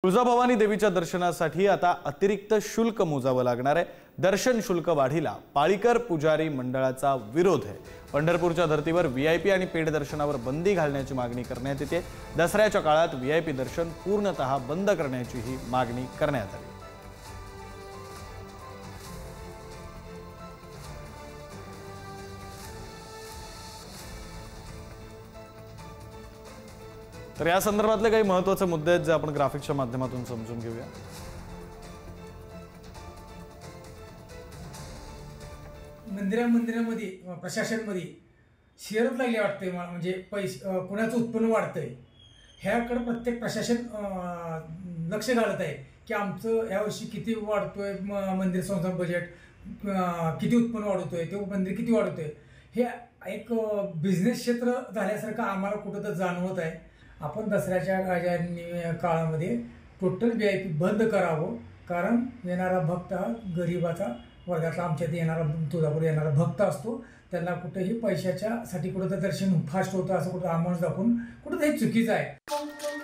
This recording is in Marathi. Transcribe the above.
तुळजाभवानी देवीच्या दर्शनासाठी आता अतिरिक्त शुल्क मोजावं लागणार आहे। दर्शन शुल्क वाढीला पाळीकर पुजारी मंडळाचा विरोध आहे। पंढरपूरच्या धर्तीवर व्हीआयपी आणि पेड दर्शनावर बंदी घालण्याची मागणी करण्यात येते। दसऱ्याच्या काळात व्हीआयपी दर्शन पूर्णतः बंद करण्याची ही मागणी करण्यात आली। तर या संदर्भातले काही महत्त्वाचे मुद्दे आहेत जे आपण ग्राफिक्सच्या माध्यमातून समजून घेऊया। मंदिरामध्ये प्रशासनमध्ये शेअरच लागले वाटते, म्हणजे पैसे कुणाचं उत्पन्न वाढतंय ह्याकडे प्रत्येक प्रशासन लक्ष घालत आहे की आमचं यावर्षी किती वाढतोय, मंदिर संस्थान बजेट किती उत्पन्न वाढवतोय, ते मंदिर किती वाढवतोय, हे एक बिझनेस क्षेत्र झाल्यासारखं आम्हाला कुठं तर जाणवत आहे। आपण दसऱ्याच्या काळामध्ये टोटल व्हीआयपी बंद करावं, कारण येणारा भक्त हा गरिबाचा वर्गातला आमच्यात येणारा तुळजापूर येणारा भक्त असतो। त्यांना कुठेही पैशाच्या साठी कुठं तर दर्शन फास्ट होतं असं कुठं अमाऊंट दाखवून कुठं हे चुकीचं आहे।